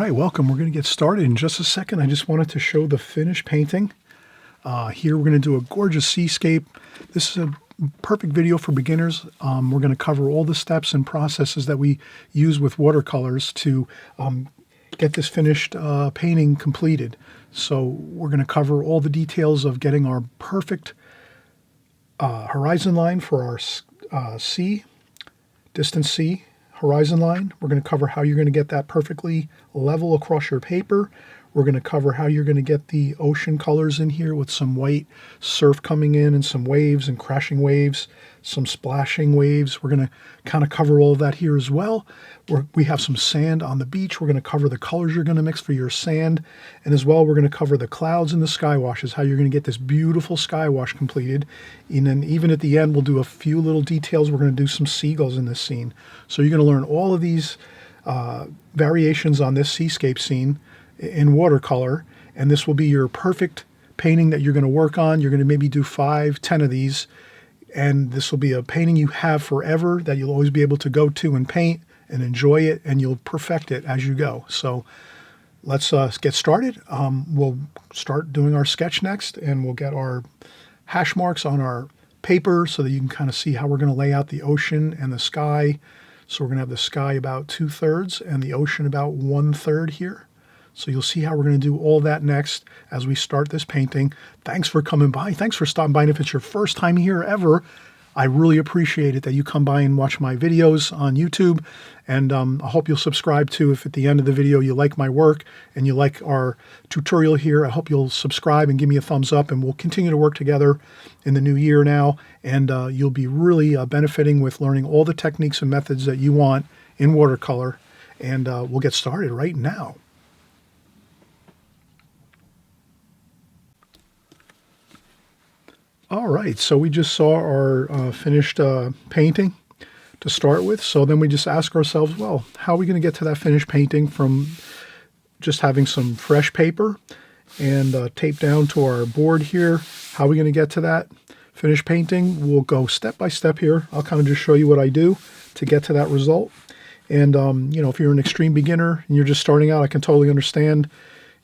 right, welcome. We're going to get started in just a second. I just wanted to show the finished painting. Here we're going to do a gorgeous seascape. This is a perfect video for beginners. We're going to cover all the steps and processes that we use with watercolors to get this finished painting completed. So we're going to cover all the details of getting our perfect horizon line for our sea, distance sea horizon line. We're going to cover how you're going to get that perfectly level across your paper. We're going to cover how you're going to get the ocean colors in here with some white surf coming in and some waves and crashing waves, some splashing waves. We're going to kind of cover all of that here as well. We have some sand on the beach. We're going to cover the colors you're going to mix for your sand. And as well, we're going to cover the clouds and the sky washes, how you're going to get this beautiful sky wash completed. And then even at the end, we'll do a few little details. We're going to do some seagulls in this scene. So you're going to learn all of these variations on this seascape scene in watercolor, and this will be your perfect painting that you're going to work on. You're going to maybe do 5, 10 of these, and this will be a painting you have forever that you'll always be able to go to and paint and enjoy it, and you'll perfect it as you go. So let's get started. We'll start doing our sketch next, and we'll get our hash marks on our paper so that you can kind of see how we're going to lay out the ocean and the sky. So we're going to have the sky about 2/3 and the ocean about 1/3 here. So you'll see how we're going to do all that next as we start this painting. Thanks for coming by. Thanks for stopping by. And if it's your first time here ever, I really appreciate it that you come by and watch my videos on YouTube. And I hope you'll subscribe too if at the end of the video you like my work and you like our tutorial here. I hope you'll subscribe and give me a thumbs up, and we'll continue to work together in the new year now. And you'll be really benefiting with learning all the techniques and methods that you want in watercolor. And we'll get started right now. All right, so we just saw our finished painting to start with. So then we just ask ourselves, well, how are we going to get to that finished painting from just having some fresh paper and tape down to our board here? How are we going to get to that finished painting? We'll go step by step here. I'll kind of just show you what I do to get to that result. And, you know, if you're an extreme beginner and you're just starting out, I can totally understand.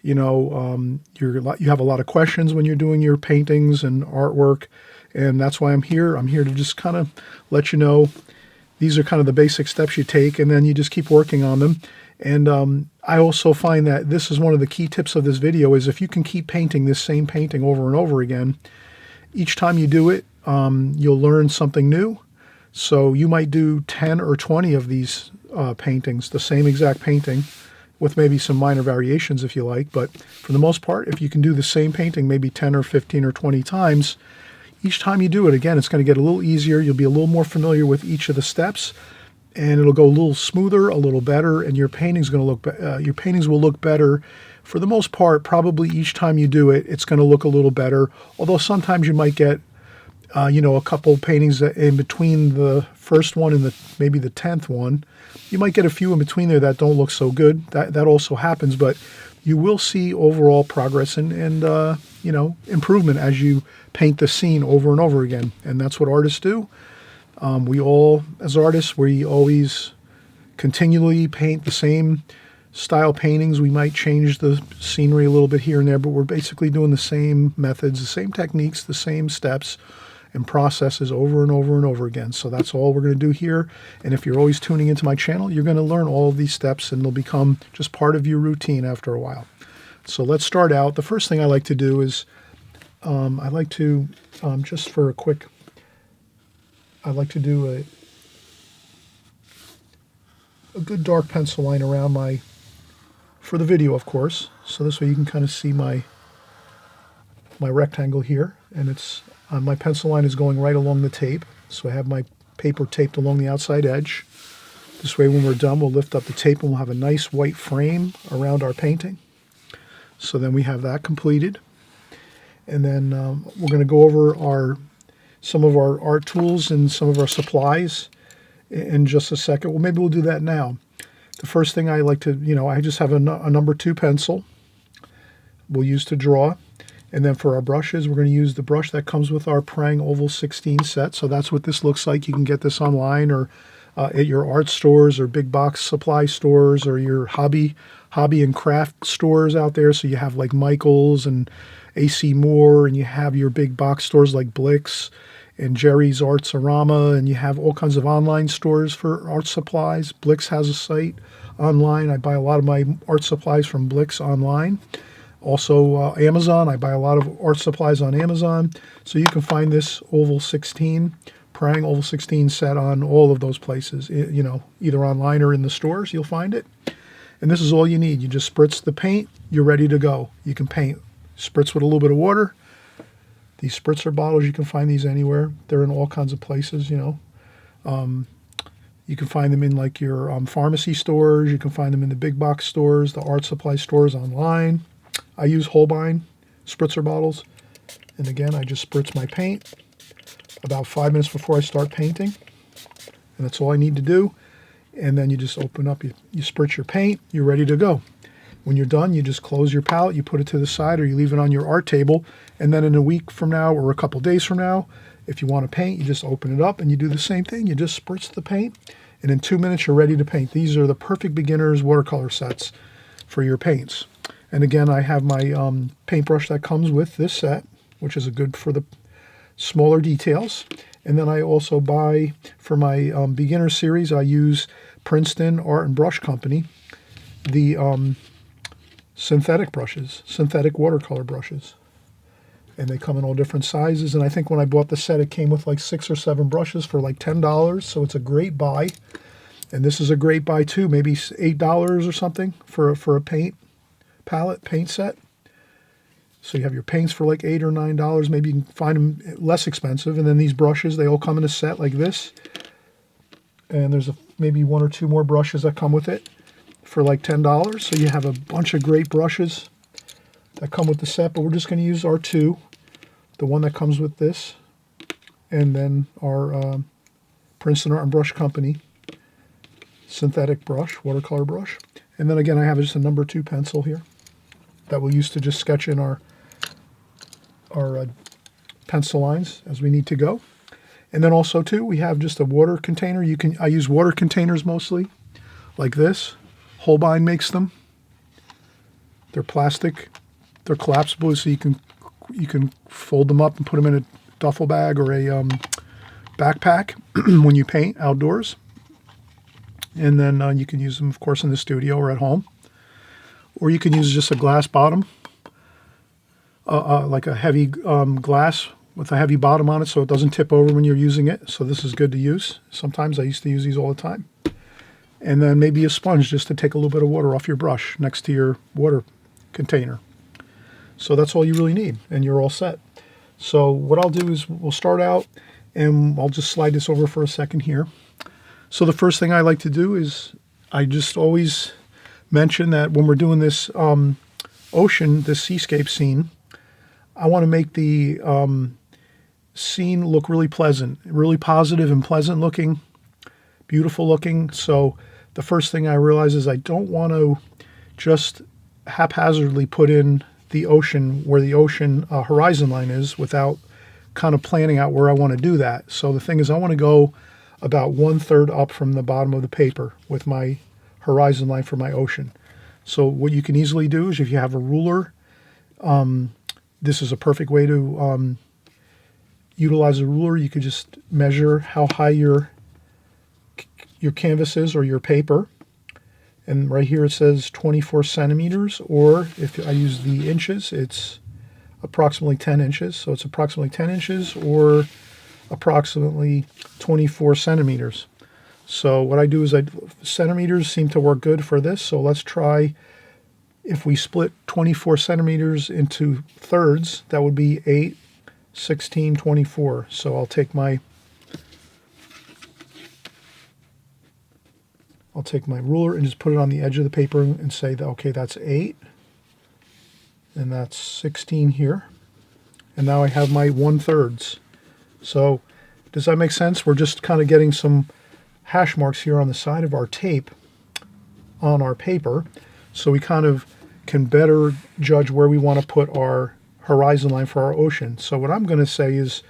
You know, you have a lot of questions when you're doing your paintings and artwork, and that's why I'm here. I'm here to just kind of let you know these are kind of the basic steps you take, and then you just keep working on them. And I also find that this is one of the key tips of this video is if you can keep painting this same painting over and over again, each time you do it, you'll learn something new. So you might do 10 or 20 of these paintings, the same exact painting, with maybe some minor variations if you like. But for the most part, if you can do the same painting maybe 10 or 15 or 20 times, each time you do it, again, it's going to get a little easier. You'll be a little more familiar with each of the steps, and it'll go a little smoother, a little better, and your paintings will look better. For the most part, probably each time you do it, it's going to look a little better. Although sometimes you might get you know, a couple paintings in between the first one and maybe the 10th one. You might get a few in between there that don't look so good. That also happens, but you will see overall progress and you know, improvement as you paint the scene over and over again. And that's what artists do. We all, as artists, we always continually paint the same style paintings. We might change the scenery a little bit here and there, but we're basically doing the same methods, the same techniques, the same steps and processes over and over and over again. So that's all we're going to do here. And if you're always tuning into my channel, you're going to learn all of these steps, and they'll become just part of your routine after a while. So let's start out. The first thing I like to do is I like to, just for a quick, I like to do a good dark pencil line around for the video, of course. So this way you can kind of see my rectangle here, and it's my pencil line is going right along the tape. So I have my paper taped along the outside edge. This way when we're done, we'll lift up the tape and we'll have a nice white frame around our painting. So then we have that completed. And then we're going to go over some of our art tools and some of our supplies in just a second. Well, maybe we'll do that now. The first thing I like to, you know, I just have a number 2 pencil we'll use to draw. And then for our brushes, we're going to use the brush that comes with our Prang Oval 16 set. So that's what this looks like. You can get this online or at your art stores or big box supply stores or your hobby and craft stores out there. So you have like Michael's and AC Moore, and you have your big box stores like Blick's and Jerry's Artsorama, and you have all kinds of online stores for art supplies. Blick's has a site online. I buy a lot of my art supplies from Blick's online. Also Amazon. I buy a lot of art supplies on Amazon. So you can find this Oval 16, Prang Oval 16 set on all of those places. You know, either online or in the stores, you'll find it. And this is all you need. You just spritz the paint. You're ready to go. You can paint. Spritz with a little bit of water. These spritzer bottles, you can find these anywhere. They're in all kinds of places, you know. You can find them in like your pharmacy stores. You can find them in the big box stores, the art supply stores online. I use Holbein spritzer bottles. And again, I just spritz my paint about 5 minutes before I start painting. And that's all I need to do. And then you just open up, you spritz your paint, you're ready to go. When you're done, you just close your palette, you put it to the side, or you leave it on your art table. And then in a week from now or a couple days from now, if you want to paint, you just open it up and you do the same thing. You just spritz the paint, and in 2 minutes, you're ready to paint. These are the perfect beginner's watercolor sets for your paints. And again, I have my paintbrush that comes with this set, which is good for the smaller details. And then I also buy, for my beginner series, I use Princeton Art and Brush Company, the synthetic brushes, synthetic watercolor brushes. And they come in all different sizes. And I think when I bought the set, it came with like 6 or 7 brushes for like $10. So it's a great buy. And this is a great buy too, maybe $8 or something for a paint set. So you have your paints for like $8 or $9. Maybe you can find them less expensive. And then these brushes, they all come in a set like this. And there's maybe 1 or 2 more brushes that come with it for like $10. So you have a bunch of great brushes that come with the set. But we're just going to use our 2, the one that comes with this, and then our Princeton Art and Brush Company synthetic brush, watercolor brush. And then again, I have just a number 2 pencil here that we'll use to just sketch in our pencil lines as we need to go. And then also too, we have just a water container. I use water containers mostly, like this. Holbein makes them. They're plastic. They're collapsible, so you can fold them up and put them in a duffel bag or a backpack when you paint outdoors. And then you can use them, of course, in the studio or at home. Or you can use just a glass bottom, like a heavy glass with a heavy bottom on it so it doesn't tip over when you're using it. So this is good to use. Sometimes I used to use these all the time. And then maybe a sponge just to take a little bit of water off your brush next to your water container. So that's all you really need, and you're all set. So what I'll do is we'll start out, and I'll just slide this over for a second here. So the first thing I like to do is I just always mention that when we're doing this ocean, this seascape scene, I want to make the scene look really pleasant, really positive and pleasant looking, beautiful looking. So the first thing I realize is I don't want to just haphazardly put in the ocean where the ocean horizon line is without kind of planning out where I want to do that. So the thing is, I want to go about 1/3 up from the bottom of the paper with my horizon line for my ocean. So what you can easily do is if you have a ruler, this is a perfect way to utilize a ruler. You could just measure how high your canvas is or your paper. And right here it says 24 centimeters, or if I use the inches, it's approximately 10 inches. So it's approximately 10 inches or approximately 24 centimeters. So what I do is centimeters seem to work good for this. So let's try, if we split 24 centimeters into thirds, that would be 8, 16, 24. So I'll take my ruler and just put it on the edge of the paper and say that, okay, that's 8, and that's 16 here. And now I have my 1/3. So does that make sense? We're just kind of getting some hash marks here on the side of our tape on our paper, so we kind of can better judge where we want to put our horizon line for our ocean. So what I'm going to say is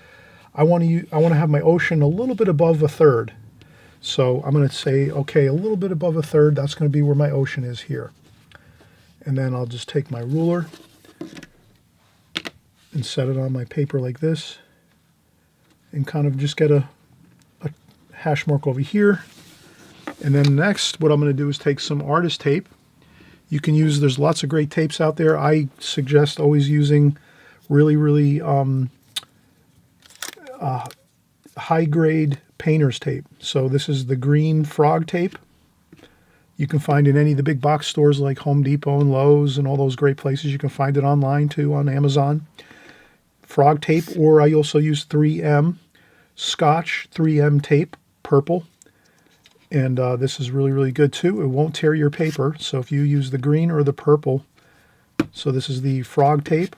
I want to have my ocean a little bit above 1/3. So I'm going to say, okay, a little bit above 1/3, that's going to be where my ocean is here. And then I'll just take my ruler and set it on my paper like this and kind of just get a hash mark over here. And then next, what I'm going to do is take some artist tape. You can use, there's lots of great tapes out there. I suggest always using really high-grade painter's tape. So this is the green frog tape. You can find in any of the big box stores like Home Depot and Lowe's and all those great places. You can find it online too on Amazon. Frog tape, or I also use 3M, Scotch 3M tape, purple. And this is really good too. It won't tear your paper. So if you use the green or the purple, so this is the frog tape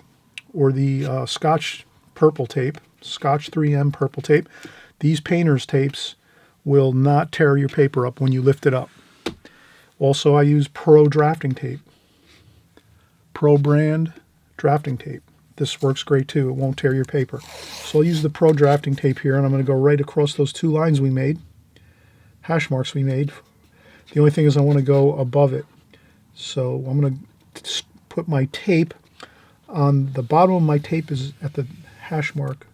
or the Scotch purple tape, Scotch 3M purple tape. These painter's tapes will not tear your paper up when you lift it up. Also, I use Pro drafting tape, Pro brand drafting tape. This works great too. It won't tear your paper. So I'll use the Pro drafting tape here, and I'm going to go right across those 2 lines we made, hash marks we made. The only thing is I want to go above it. So I'm going to put my tape on the bottom of my tape is at the hash mark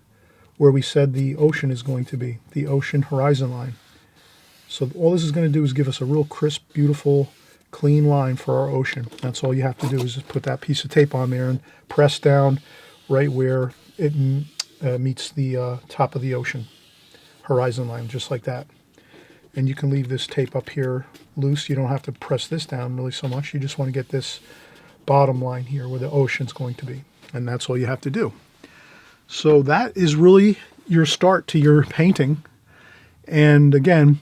where we said the ocean is going to be, the ocean horizon line. So all this is going to do is give us a real crisp, beautiful, clean line for our ocean. That's all you have to do is just put that piece of tape on there and press down right where it meets the top of the ocean horizon line, just like that. And you can leave this tape up here loose. You don't have to press this down really so much. You just want to get this bottom line here where the ocean's going to be. And that's all you have to do. So that is really your start to your painting. And again,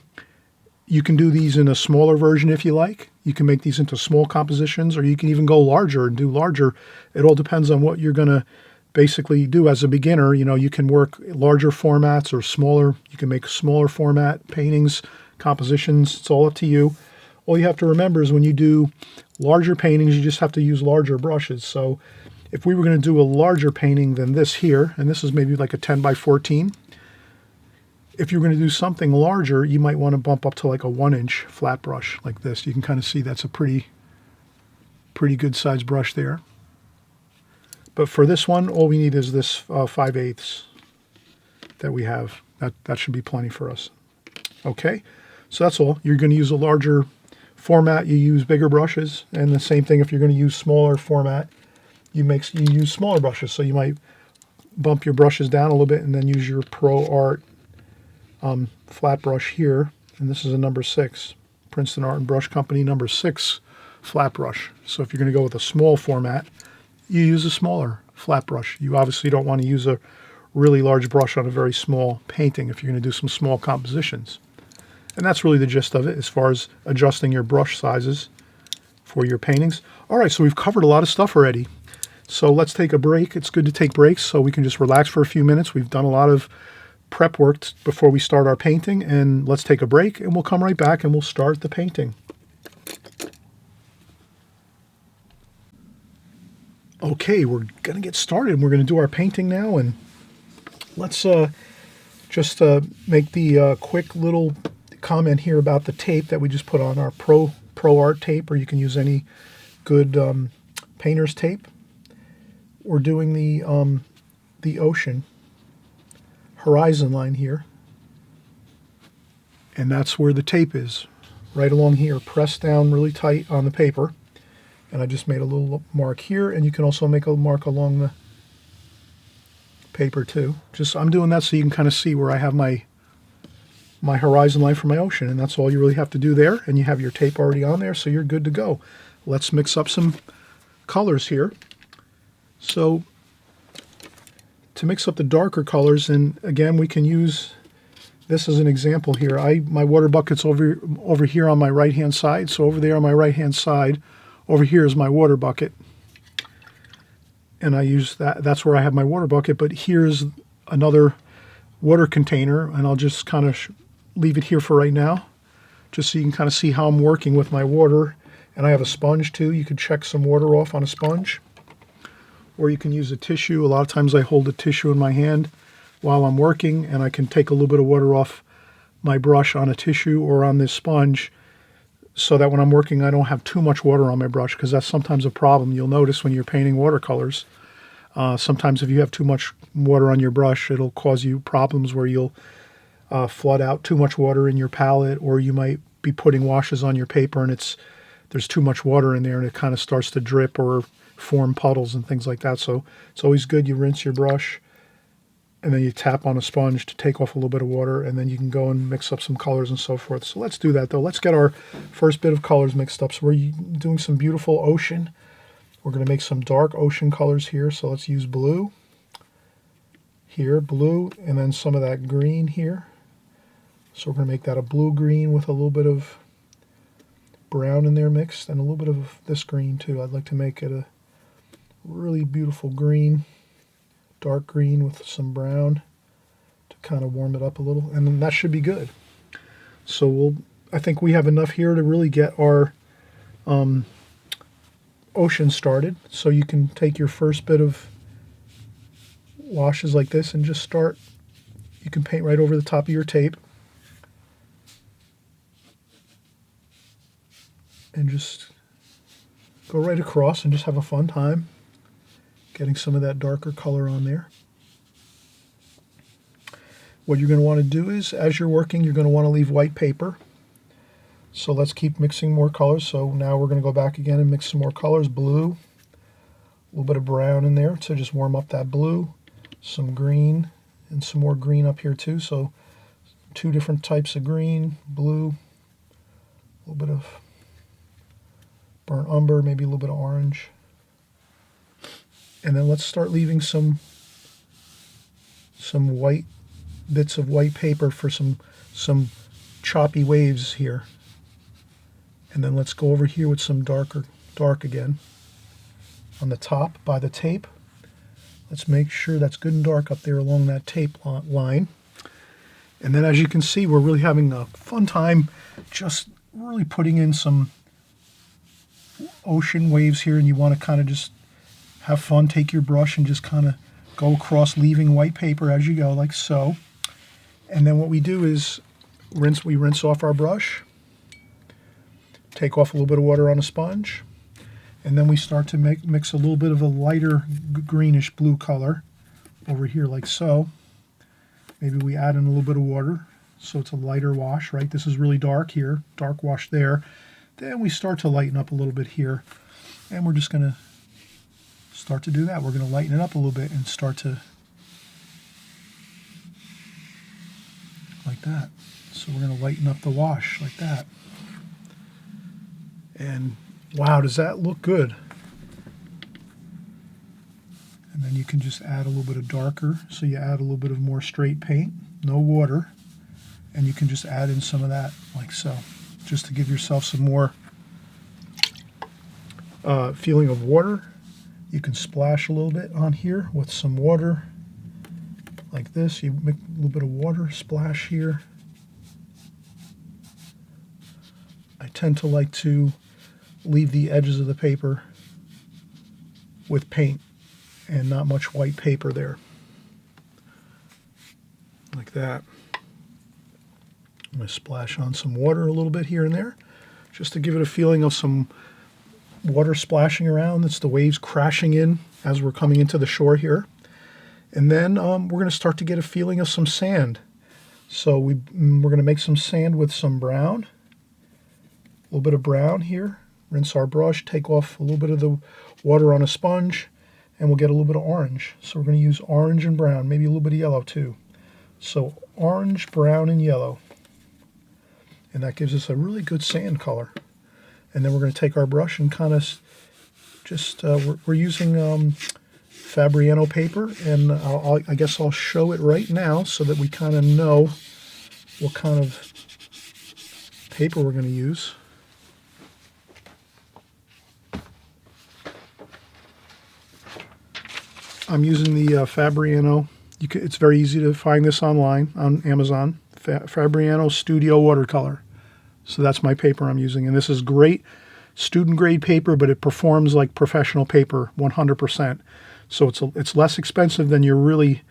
you can do these in a smaller version if you like. You can make these into small compositions, or you can even go larger and do larger. It all depends on what you're going to basically do as a beginner. You know, you can work larger formats or smaller. You can make smaller format paintings, compositions. It's all up to you. All you have to remember is when you do larger paintings, you just have to use larger brushes. So if we were going to do a larger painting than this here, and this is maybe like a 10 by 14, if you're going to do something larger, you might want to bump up to like a 1-inch flat brush like this. You can kind of see that's a pretty good size brush there. But for this one, all we need is this 5/8 that we have. That should be plenty for us. Okay, so that's all. You're going to use a larger format, you use bigger brushes, and the same thing if you're going to use smaller format, you use smaller brushes. So you might bump your brushes down a little bit and then use your Pro Art flat brush here, and this is a number 6, Princeton Art and Brush Company number 6 flat brush. So if you're going to go with a small format, you use a smaller flat brush. You obviously don't want to use a really large brush on a very small painting if you're going to do some small compositions. And that's really the gist of it as far as adjusting your brush sizes for your paintings. All right, so we've covered a lot of stuff already. So let's take a break. It's good to take breaks so we can just relax for a few minutes. We've done a lot of prep work before we start our painting, and let's take a break and we'll come right back and we'll start the painting. Okay, we're going to get started. We're going to do our painting now, and let's just make the quick little comment here about the tape that we just put on our Pro Art tape, or you can use any good painter's tape. We're doing the ocean horizon line here, and that's where the tape is, right along here. Press down really tight on the paper, and I just made a little mark here, and you can also make a mark along the paper too. I'm doing that so you can kind of see where I have my horizon line for my ocean, and that's all you really have to do there, and you have your tape already on there, so you're good to go. Let's mix up some colors here. So to mix up the darker colors, and again, we can use this as an example here. My water bucket's over here on my right-hand side, so over there on my right-hand side, over here is my water bucket. And I use that's where I have my water bucket, but here's another water container, and I'll just kind of leave it here for right now, just so you can kind of see how I'm working with my water. And I have a sponge too. You could check some water off on a sponge, or you can use a tissue. A lot of times I hold a tissue in my hand while I'm working, and I can take a little bit of water off my brush on a tissue or on this sponge so that when I'm working I don't have too much water on my brush, because that's sometimes a problem. You'll notice when you're painting watercolors, sometimes if you have too much water on your brush, it'll cause you problems where you'll flood out too much water in your palette, or you might be putting washes on your paper and there's too much water in there and it kind of starts to drip or form puddles and things like that. So it's always good you rinse your brush and then you tap on a sponge to take off a little bit of water, and then you can go and mix up some colors and so forth. So let's do that though. Let's get our first bit of colors mixed up. So we're doing some beautiful ocean. We're going to make some dark ocean colors here. So let's use blue here, blue, and then some of that green here. So we're going to make that a blue-green with a little bit of brown in there mixed, and a little bit of this green too. I'd like to make it a really beautiful green, dark green with some brown to kind of warm it up a little, and then that should be good. So I think we have enough here to really get our ocean started. So you can take your first bit of washes like this and just start. You can paint right over the top of your tape and just go right across and just have a fun time getting some of that darker color on there. What you're going to want to do is, as you're working, you're going to want to leave white paper. So let's keep mixing more colors. So now we're going to go back again and mix some more colors. Blue, a little bit of brown in there to just warm up that blue, some green, and some more green up here too. So two different types of green, blue, a little bit of burnt umber, maybe a little bit of orange. And then let's start leaving some white bits of white paper for some choppy waves here. And then let's go over here with some dark again on the top by the tape. Let's make sure that's good and dark up there along that tape line. And then as you can see, we're really having a fun time just really putting in some ocean waves here, and you want to kind of just have fun. Take your brush and just kind of go across, leaving white paper as you go, like so. And then what we do is we rinse off our brush, take off a little bit of water on a sponge, and then we start to mix a little bit of a lighter greenish blue color over here, like so. Maybe we add in a little bit of water so it's a lighter wash, right? This is really dark here, dark wash there. Then we start to lighten up a little bit here, and we're just going to start to do that. We're going to lighten it up a little bit and start to, like that. So we're going to lighten up the wash like that. And wow, does that look good? And then you can just add a little bit of darker. So you add a little bit of more straight paint, no water, and you can just add in some of that like so, just to give yourself some more feeling of water. You can splash a little bit on here with some water like this. You make a little bit of water splash here. I tend to like to leave the edges of the paper with paint and not much white paper there, like that. I'm going to splash on some water a little bit here and there just to give it a feeling of some water splashing around. It's the waves crashing in as we're coming into the shore here. And then we're going to start to get a feeling of some sand. So we're going to make some sand with some brown, a little bit of brown here. Rinse our brush, take off a little bit of the water on a sponge, and we'll get a little bit of orange. So we're going to use orange and brown, maybe a little bit of yellow too. So orange, brown, and yellow. And that gives us a really good sand color. And then we're going to take our brush and kind of just, we're using Fabriano paper, and I guess I'll show it right now so that we kind of know what kind of paper we're going to use. I'm using the Fabriano. It's very easy to find this online on Amazon. Fabriano Studio Watercolor. So that's my paper I'm using, and this is great student grade paper, but it performs like professional paper 100%. So it's less expensive than your really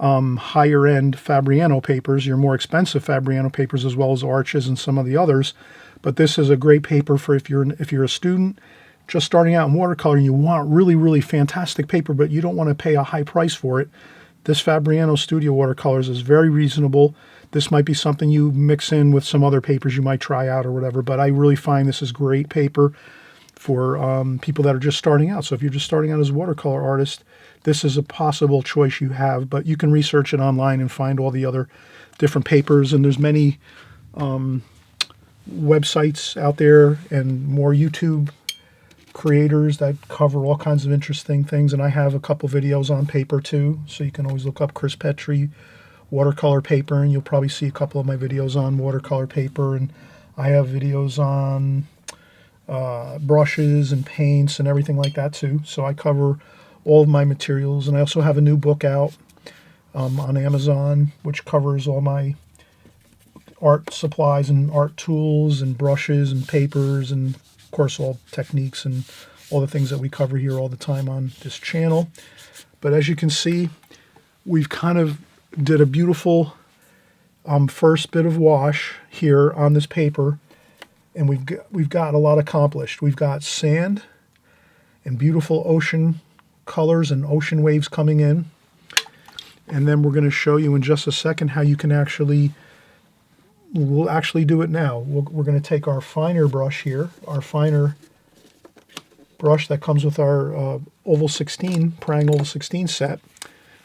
higher end Fabriano papers, your more expensive Fabriano papers, as well as Arches and some of the others. But this is a great paper for if you're a student just starting out in watercolor and you want really, really fantastic paper, but you don't want to pay a high price for it. This Fabriano Studio Watercolors is very reasonable. This might be something you mix in with some other papers you might try out or whatever, but I really find this is great paper for people that are just starting out. So if you're just starting out as a watercolor artist, this is a possible choice you have, but you can research it online and find all the other different papers, and there's many websites out there and more YouTube creators that cover all kinds of interesting things, and I have a couple videos on paper too, so you can always look up Chris Petri watercolor paper, and you'll probably see a couple of my videos on watercolor paper. And I have videos on brushes and paints and everything like that too, so I cover all of my materials. And I also have a new book out on Amazon which covers all my art supplies and art tools and brushes and papers, and of course all techniques and all the things that we cover here all the time on this channel. But as you can see, we've kind of did a beautiful first bit of wash here on this paper, and we've got a lot accomplished. We've got sand and beautiful ocean colors and ocean waves coming in, and then we're going to show you in just a second how you can we'll actually do it now. We're going to take our finer brush here, our finer brush that comes with our Oval 16, Prang Oval 16 set,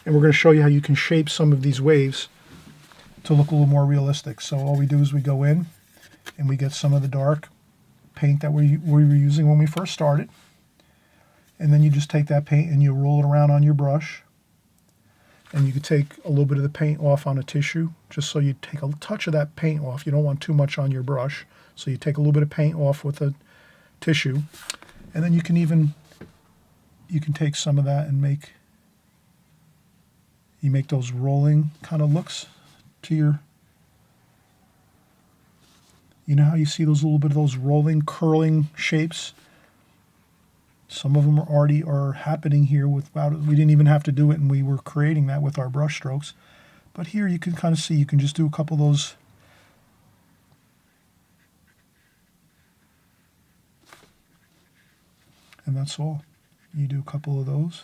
and we're going to show you how you can shape some of these waves to look a little more realistic. So all we do is we go in and we get some of the dark paint that we were using when we first started, and then you just take that paint and you roll it around on your brush, and you can take a little bit of the paint off on a tissue, just so you take a touch of that paint off. You don't want too much on your brush, so you take a little bit of paint off with a tissue, and then you can take some of that and make those rolling kind of looks to your, you know how you see those little bit of those rolling, curling shapes? Some of them are happening here without, we didn't even have to do it, and we were creating that with our brush strokes. But here you can kind of see, you can just do a couple of those. And that's all. You do a couple of those,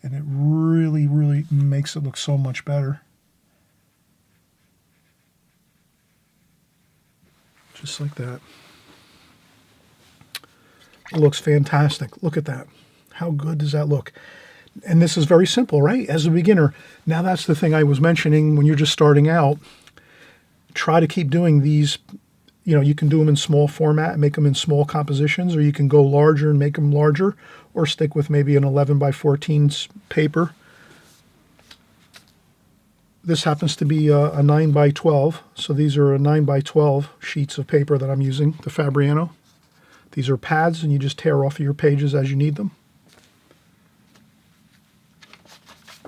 and it really, really makes it look so much better. Just like that. It looks fantastic. Look at that. How good does that look? And this is very simple, right? As a beginner. Now that's the thing I was mentioning when you're just starting out. Try to keep doing these. You know, you can do them in small format and make them in small compositions, or you can go larger and make them larger, or stick with maybe an 11 by 14 paper. This happens to be a 9 by 12. So these are a 9 by 12 sheets of paper that I'm using, the Fabriano. These are pads, and you just tear off your pages as you need them.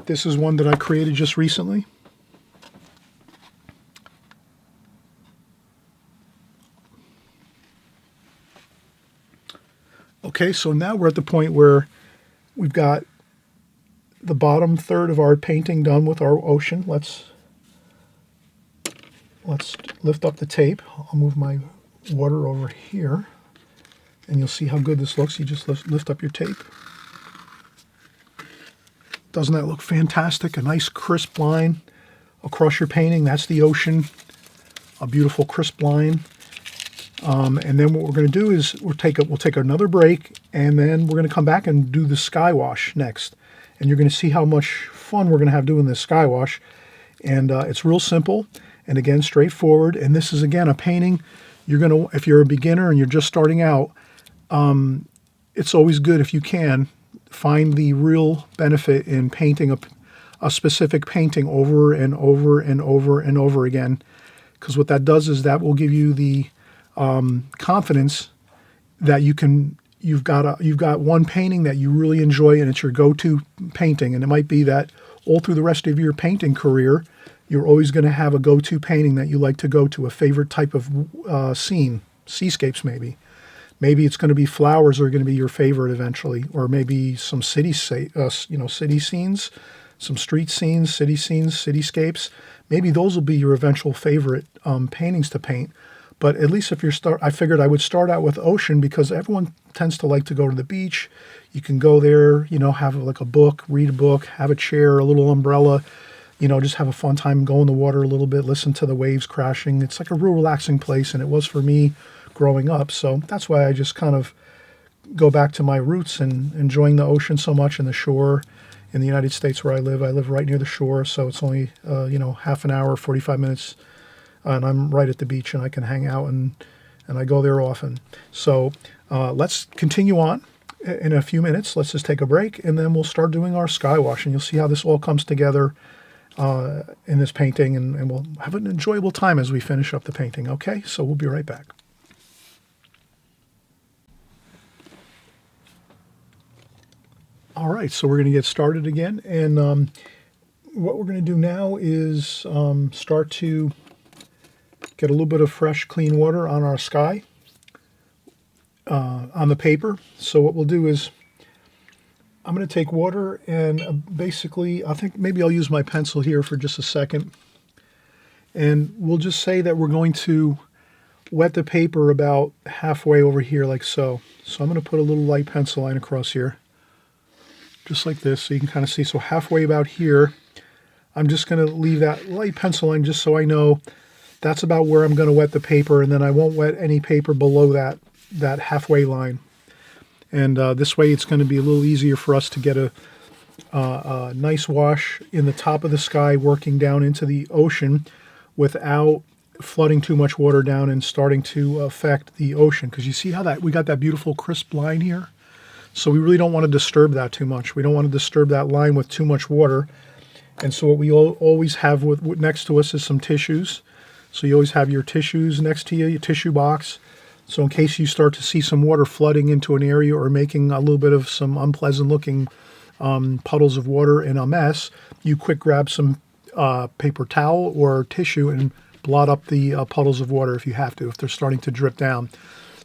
This is one that I created just recently. Okay, so now we're at the point where we've got the bottom third of our painting done with our ocean. Let's lift up the tape. I'll move my water over here, and you'll see how good this looks. You just lift up your tape. Doesn't that look fantastic? A nice crisp line across your painting. That's the ocean. A beautiful crisp line. And then what we're going to do is we'll take another break, and then we're going to come back and do the sky wash next. And you're going to see how much fun we're going to have doing this sky wash. And it's real simple, and again, straightforward. And this is, again, a painting. If you're a beginner and you're just starting out, it's always good, if you can, find the real benefit in painting a specific painting over and over and over and over again. Because what that does is that will give you the confidence that you've got one painting that you really enjoy, and it's your go-to painting. And it might be that all through the rest of your painting career, you're always going to have a go-to painting that you like to go to, a favorite type of scene, seascapes maybe. Maybe it's going to be flowers are going to be your favorite eventually, or maybe some city scenes some street scenes, cityscapes. Maybe those will be your eventual favorite paintings to paint. But at least if I figured I would start out with ocean because everyone tends to like to go to the beach. You can go there, have like a book, read a book, have a chair, a little umbrella, just have a fun time, go in the water a little bit, listen to the waves crashing. It's like a real relaxing place, and it was for me growing up. So that's why I just kind of go back to my roots and enjoying the ocean so much and the shore. In the United States where I live right near the shore, so it's only, half an hour, 45 minutes, and I'm right at the beach, and I can hang out, and I go there often. So let's continue on in a few minutes. Let's just take a break, and then we'll start doing our sky wash, and you'll see how this all comes together in this painting, and we'll have an enjoyable time as we finish up the painting, okay? So we'll be right back. All right, so we're going to get started again, and what we're going to do now is start to get a little bit of fresh, clean water on our sky, on the paper. So what we'll do is I'm going to take water and basically, I think maybe I'll use my pencil here for just a second, and we'll just say that we're going to wet the paper about halfway over here like so. So I'm going to put a little light pencil line across here, just like this, so you can kind of see. So halfway about here, I'm just going to leave that light pencil line just so I know that's about where I'm going to wet the paper, and then I won't wet any paper below that halfway line. And this way it's going to be a little easier for us to get a nice wash in the top of the sky working down into the ocean without flooding too much water down and starting to affect the ocean. Because you see how we got that beautiful crisp line here? So we really don't want to disturb that too much. We don't want to disturb that line with too much water. And so what we always have next to us is some tissues. So you always have your tissues next to you, your tissue box. So in case you start to see some water flooding into an area or making a little bit of some unpleasant looking puddles of water in a mess, you quick grab some paper towel or tissue and blot up the puddles of water if you have to, if they're starting to drip down.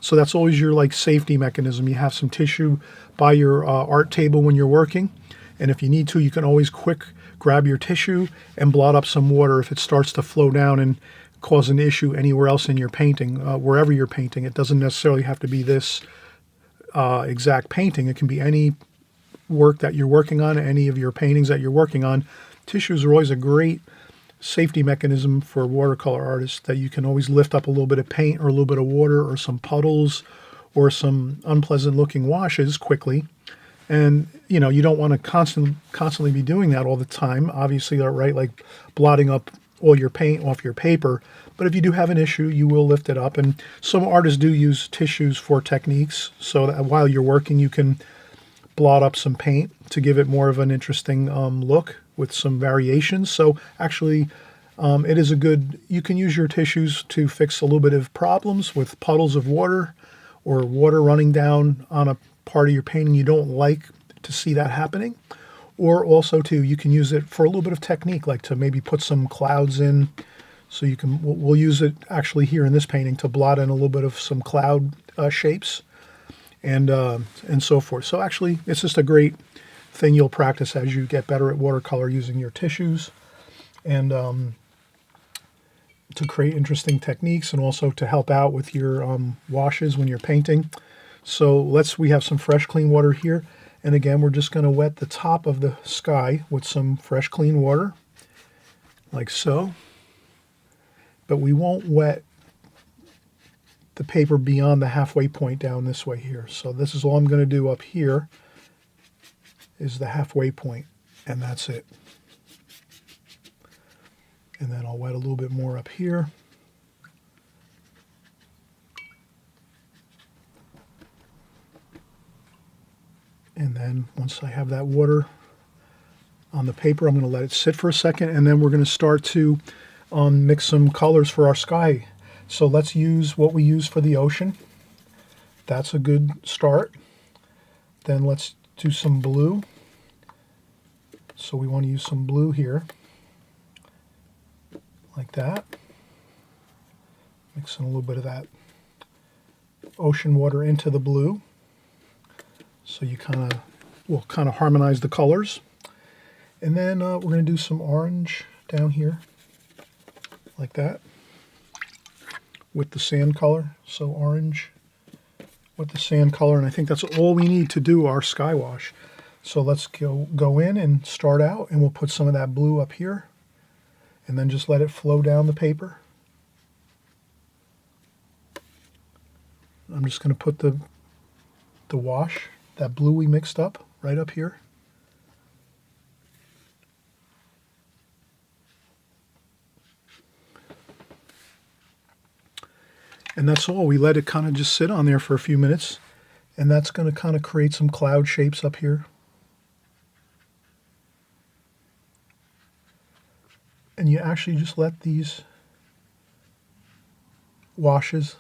So that's always your safety mechanism. You have some tissue by your art table when you're working, and if you need to, you can always quick grab your tissue and blot up some water if it starts to flow down and cause an issue anywhere else in your painting, wherever you're painting. It doesn't necessarily have to be this exact painting. It can be any work that you're working on, any of your paintings that you're working on. Tissues are always a great safety mechanism for watercolor artists, that you can always lift up a little bit of paint or a little bit of water or some puddles or some unpleasant looking washes quickly. And you don't want to constantly be doing that all the time, obviously, right? Like blotting up all your paint off your paper. But if you do have an issue, you will lift it up. And some artists do use tissues for techniques, so that while you're working, you can blot up some paint to give it more of an interesting look with some variations. So actually, it is you can use your tissues to fix a little bit of problems with puddles of water or water running down on a part of your painting you don't like to see that happening. Or also too, you can use it for a little bit of technique, like to maybe put some clouds in. So we'll use it actually here in this painting to blot in a little bit of some cloud shapes and so forth. So actually, it's just a great thing you'll practice as you get better at watercolor, using your tissues and to create interesting techniques, and also to help out with your washes when you're painting. So we have some fresh, clean water here. And again, we're just going to wet the top of the sky with some fresh, clean water, like so. But we won't wet the paper beyond the halfway point down this way here. So this is all I'm going to do up here is the halfway point, and that's it. And then I'll wet a little bit more up here. And then once I have that water on the paper, I'm going to let it sit for a second, and then we're going to start to mix some colors for our sky. So let's use what we use for the ocean. That's a good start. Then let's do some blue. So we want to use some blue here, like that. Mixing a little bit of that ocean water into the blue. So you will kind of harmonize the colors. And then we're going to do some orange down here, like that, with the sand color. So orange with the sand color, and I think that's all we need to do our sky wash. So let's go in and start out, and we'll put some of that blue up here, and then just let it flow down the paper. I'm just going to put the wash, that blue we mixed up, right up here. And that's all. We let it kind of just sit on there for a few minutes, and that's going to kind of create some cloud shapes up here. And you actually just let these washes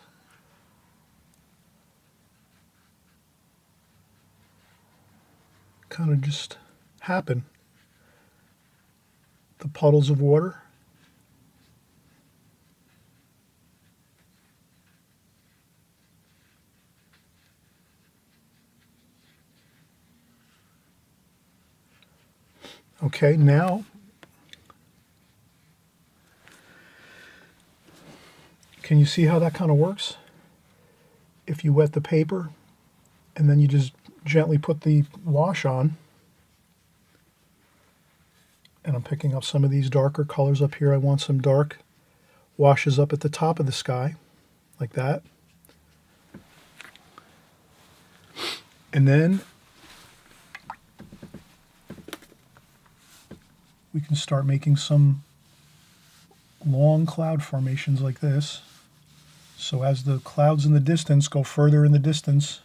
kind of just happen. The puddles of water. Okay, now can you see how that kind of works? If you wet the paper and then you just gently put the wash on, and I'm picking up some of these darker colors up here. I want some dark washes up at the top of the sky, like that. And then we can start making some long cloud formations like this. So as the clouds in the distance go further in the distance,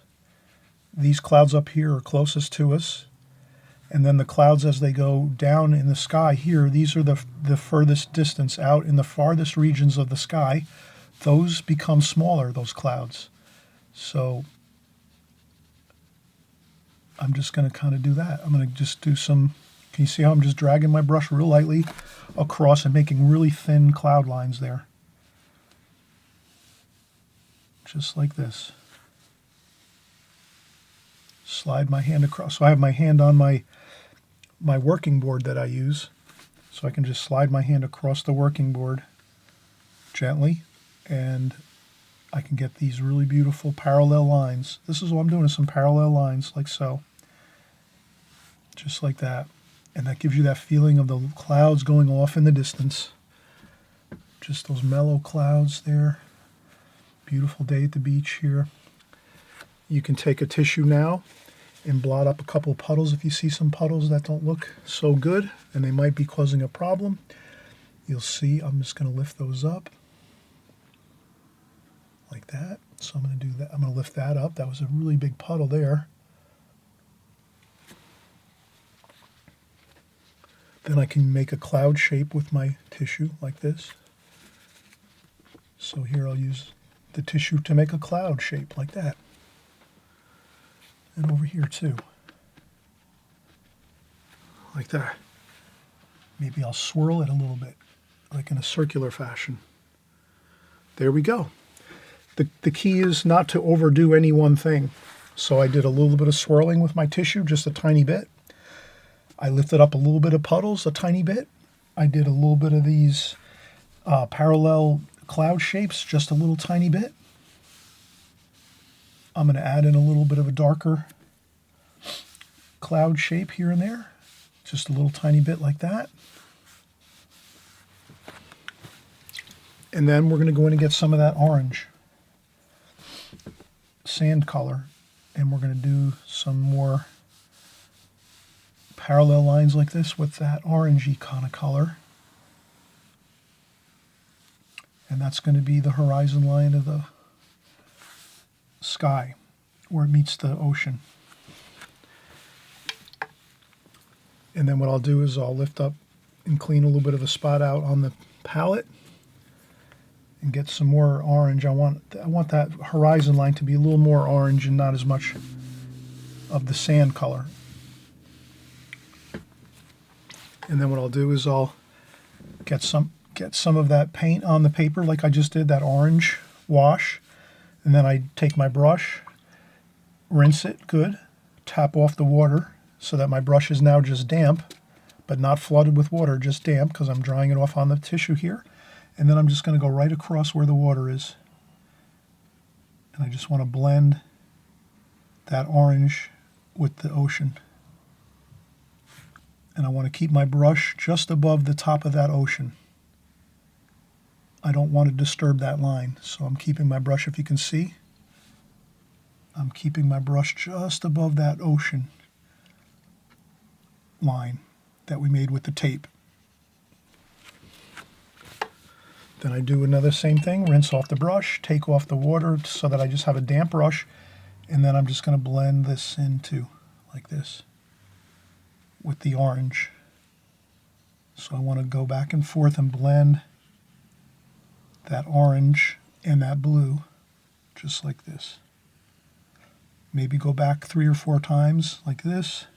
these clouds up here are closest to us. And then the clouds as they go down in the sky here, these are the furthest distance out in the farthest regions of the sky. Those become smaller, those clouds. So I'm just going to kind of do that. I'm going to just do some, can you see how I'm just dragging my brush real lightly across and making really thin cloud lines there? Just like this. Slide my hand across. So I have my hand on my working board that I use. So I can just slide my hand across the working board gently, and I can get these really beautiful parallel lines. This is what I'm doing, is some parallel lines like so. Just like that. And that gives you that feeling of the clouds going off in the distance. Just those mellow clouds there. Beautiful day at the beach here. You can take a tissue now and blot up a couple puddles if you see some puddles that don't look so good and they might be causing a problem. You'll see I'm just going to lift those up like that. So I'm going to do that. I'm going to lift that up. That was a really big puddle there. Then I can make a cloud shape with my tissue like this. So here I'll use the tissue to make a cloud shape like that. And over here too. Like that. Maybe I'll swirl it a little bit, like in a circular fashion. There we go. The key is not to overdo any one thing. So I did a little bit of swirling with my tissue, just a tiny bit. I lifted up a little bit of puddles, a tiny bit. I did a little bit of these parallel cloud shapes, just a little tiny bit. I'm going to add in a little bit of a darker cloud shape here and there. Just a little tiny bit like that. And then we're going to go in and get some of that orange sand color. And we're going to do some more parallel lines like this with that orangey kind of color. And that's going to be the horizon line of the sky where it meets the ocean. And then what I'll do is I'll lift up and clean a little bit of a spot out on the palette and get some more orange. I want that horizon line to be a little more orange and not as much of the sand color. And then what I'll do is I'll get some of that paint on the paper like I just did, that orange wash. And then I take my brush, rinse it good, tap off the water so that my brush is now just damp. but not flooded with water, just damp, because I'm drying it off on the tissue here. And then I'm just going to go right across where the water is. And I just want to blend that orange with the ocean. And I want to keep my brush just above the top of that ocean. I don't want to disturb that line, so I'm keeping my brush, if you can see, I'm keeping my brush just above that ocean line that we made with the tape. Then I do another same thing, rinse off the brush, take off the water so that I just have a damp brush, and then I'm just going to blend this into like this with the orange. So I want to go back and forth and blend that orange and that blue just like this. Maybe go back 3 or 4 times like this.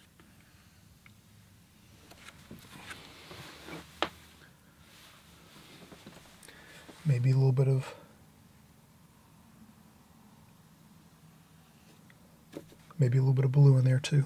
Maybe a little bit of blue in there too.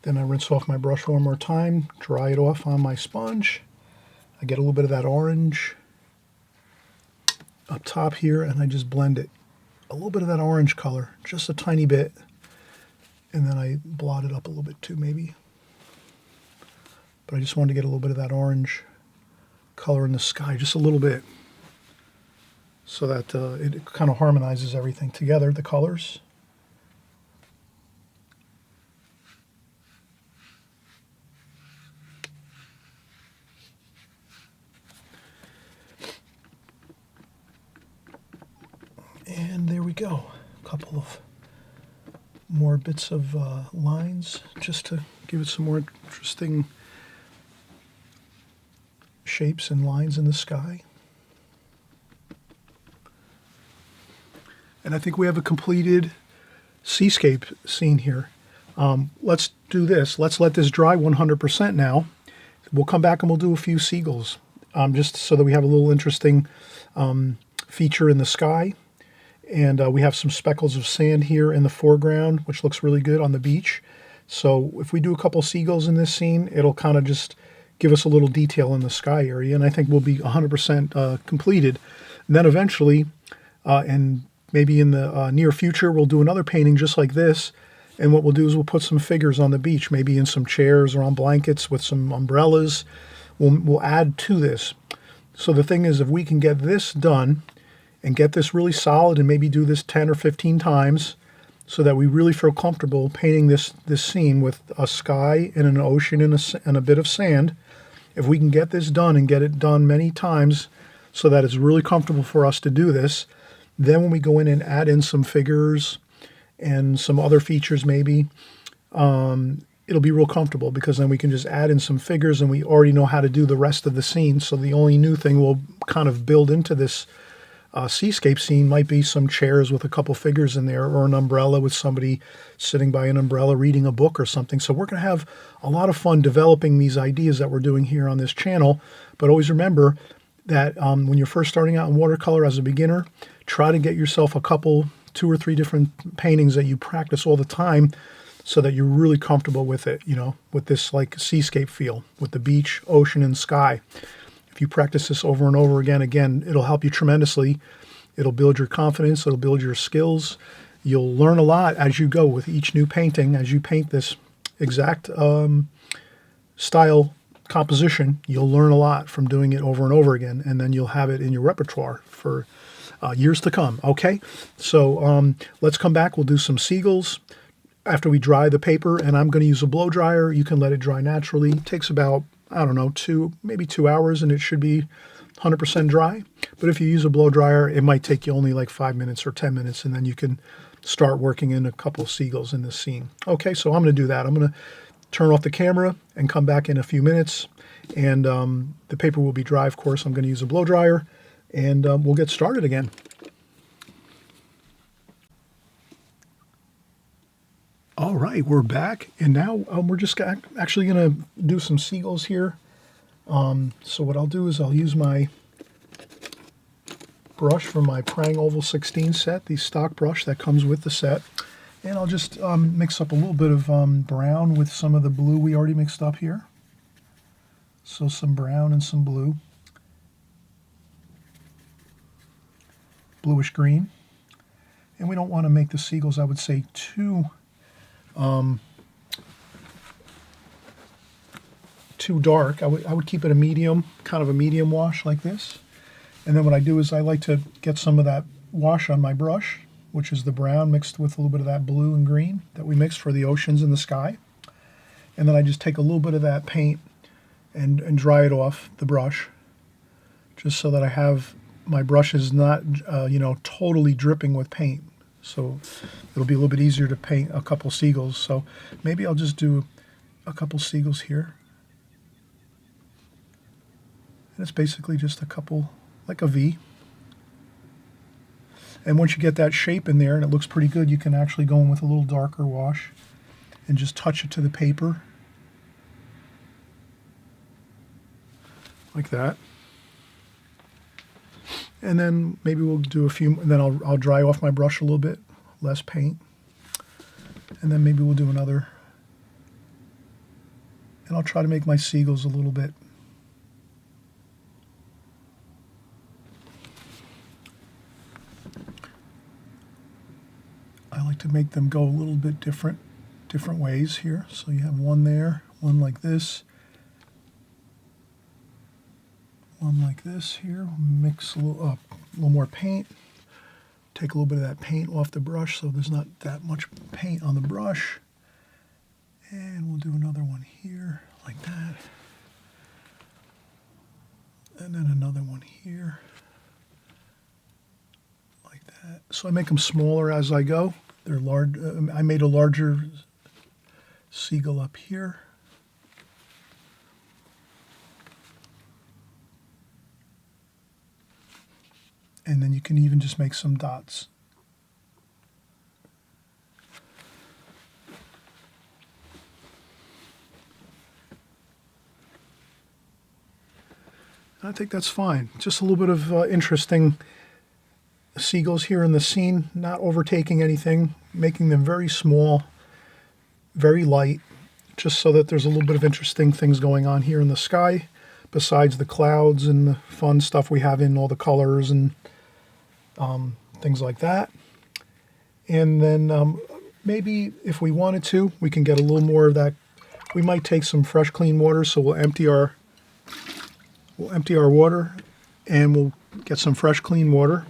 Then I rinse off my brush one more time, dry it off on my sponge. I get a little bit of that orange up top here, and I just blend it. A little bit of that orange color, just a tiny bit. And then I blot it up a little bit too, maybe. But I just wanted to get a little bit of that orange color in the sky, just a little bit, so that it kind of harmonizes everything together, the colors. And there we go. A couple of more bits of lines just to give it some more interesting shapes and lines in the sky. And I think we have a completed seascape scene here. Let's do this. Let's let this dry 100% now. We'll come back and we'll do a few seagulls, just so that we have a little interesting feature in the sky. And we have some speckles of sand here in the foreground, which looks really good on the beach. So if we do a couple seagulls in this scene, it'll kind of just give us a little detail in the sky area. And I think we'll be 100% completed. And then eventually, and maybe in the near future, we'll do another painting just like this. And what we'll do is we'll put some figures on the beach, maybe in some chairs or on blankets with some umbrellas. We'll add to this. So the thing is, if we can get this done and get this really solid and maybe do this 10 or 15 times so that we really feel comfortable painting this scene with a sky and an ocean and a bit of sand, if we can get this done and get it done many times so that it's really comfortable for us to do this, then when we go in and add in some figures and some other features maybe, it'll be real comfortable, because then we can just add in some figures and we already know how to do the rest of the scene. So the only new thing we'll kind of build into this seascape scene might be some chairs with a couple figures in there, or an umbrella with somebody sitting by an umbrella reading a book or something. So we're going to have a lot of fun developing these ideas that we're doing here on this channel. But always remember that when you're first starting out in watercolor as a beginner, try to get yourself a couple, 2 or 3 different paintings that you practice all the time, so that you're really comfortable with it, with this like seascape feel, with the beach, ocean, and sky. If you practice this over and over again, it'll help you tremendously. It'll build your confidence. It'll build your skills. You'll learn a lot as you go with each new painting. As you paint this exact style composition, you'll learn a lot from doing it over and over again, and then you'll have it in your repertoire for years to come. Okay, so let's come back. We'll do some seagulls after we dry the paper, and I'm going to use a blow dryer. You can let it dry naturally. It takes about, I don't know, maybe 2 hours, and it should be 100% dry. But if you use a blow dryer, it might take you only like 5 minutes or 10 minutes, and then you can start working in a couple of seagulls in this scene. Okay, so I'm going to do that. I'm going to turn off the camera and come back in a few minutes. And the paper will be dry, of course. I'm going to use a blow dryer, and we'll get started again. All right, we're back, and now we're just actually going to do some seagulls here. So what I'll do is I'll use my brush from my Prang Oval 16 set, the stock brush that comes with the set, and I'll just mix up a little bit of brown with some of the blue we already mixed up here. So some brown and some blue. Bluish green. And we don't want to make the seagulls, I would say, too dark. I would keep it a medium, kind of a medium wash like this. And then what I do is I like to get some of that wash on my brush, which is the brown mixed with a little bit of that blue and green that we mixed for the oceans and the sky. And then I just take a little bit of that paint and dry it off the brush, just so that I have my brush is not, totally dripping with paint. So it'll be a little bit easier to paint a couple seagulls. So maybe I'll just do a couple seagulls here. And it's basically just a couple, like a V. And once you get that shape in there and it looks pretty good, you can actually go in with a little darker wash and just touch it to the paper. Like that. And then maybe we'll do a few, and then I'll dry off my brush a little bit, less paint. And then maybe we'll do another. And I'll try to make my seagulls a little bit. I like to make them go a little bit different ways here. So you have one there, one like this. One like this here, mix a little more paint, take a little bit of that paint off the brush so there's not that much paint on the brush, and we'll do another one here like that, and then another one here like that. So I make them smaller as I go. They're large. I made a larger seagull up here. And then you can even just make some dots. I think that's fine. Just a little bit of interesting seagulls here in the scene, not overtaking anything, making them very small, very light, just so that there's a little bit of interesting things going on here in the sky, besides the clouds and the fun stuff we have in all the colors and things like that. And then maybe if we wanted to, we can get a little more of that. We might take some fresh clean water, so we'll empty our water, and we'll get some fresh clean water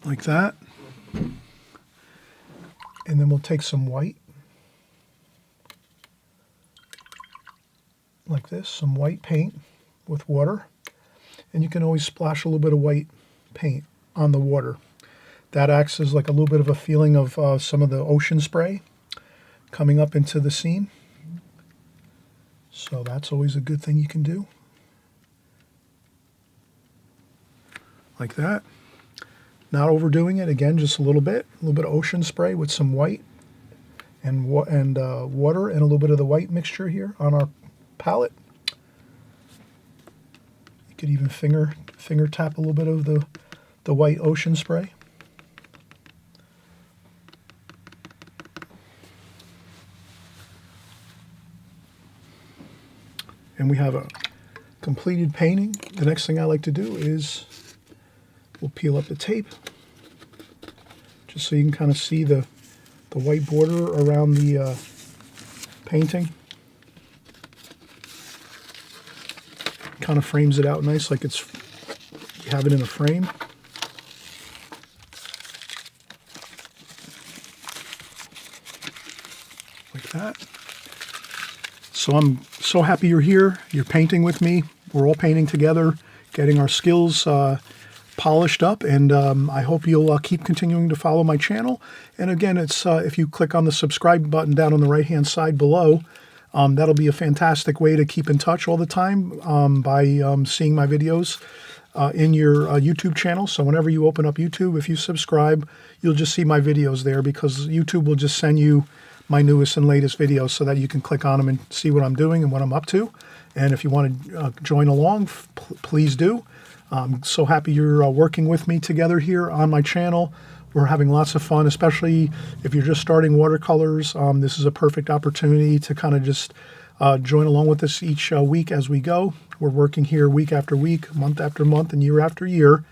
like that. And then we'll take some white like this, some white paint with water. And you can always splash a little bit of white paint on the water. That acts as like a little bit of a feeling of some of the ocean spray coming up into the scene. So that's always a good thing you can do. Like that. Not overdoing it. Again, just a little bit of ocean spray with some white and water and a little bit of the white mixture here on our palette. You could even finger tap a little bit of the white ocean spray. And we have a completed painting. The next thing I like to do is we'll peel up the tape just so you can kind of see the white border around the painting. Kind of frames it out nice, like you have it in a frame. Like that. So I'm so happy you're here. You're painting with me. We're all painting together, getting our skills polished up, and I hope you'll keep continuing to follow my channel. And again, it's if you click on the subscribe button down on the right-hand side below, that'll be a fantastic way to keep in touch all the time by seeing my videos in your YouTube channel. So whenever you open up YouTube, if you subscribe, you'll just see my videos there, because YouTube will just send you my newest and latest videos so that you can click on them and see what I'm doing and what I'm up to. And if you want to join along, please do. I'm so happy you're working with me together here on my channel. We're having lots of fun, especially if you're just starting watercolors. This is a perfect opportunity to kind of just join along with us each week as we go. We're working here week after week, month after month, and year after year,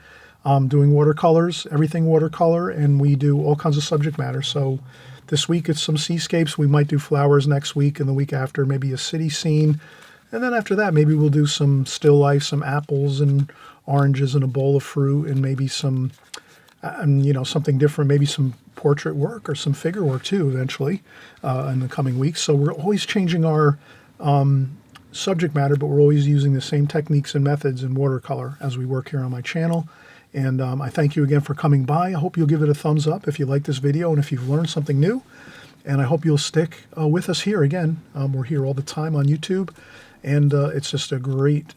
doing watercolors, everything watercolor, and we do all kinds of subject matter. So this week it's some seascapes. We might do flowers next week, and the week after maybe a city scene. And then after that, maybe we'll do some still life, some apples and oranges and a bowl of fruit, and maybe some, something different, maybe some portrait work or some figure work too, eventually, in the coming weeks. So we're always changing our subject matter, but we're always using the same techniques and methods in watercolor as we work here on my channel. And I thank you again for coming by. I hope you'll give it a thumbs up if you like this video and if you've learned something new. And I hope you'll stick with us here again. We're here all the time on YouTube. And it's just a great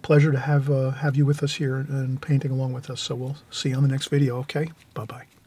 pleasure to have you with us here and painting along with us. So we'll see you on the next video, okay? Bye-bye.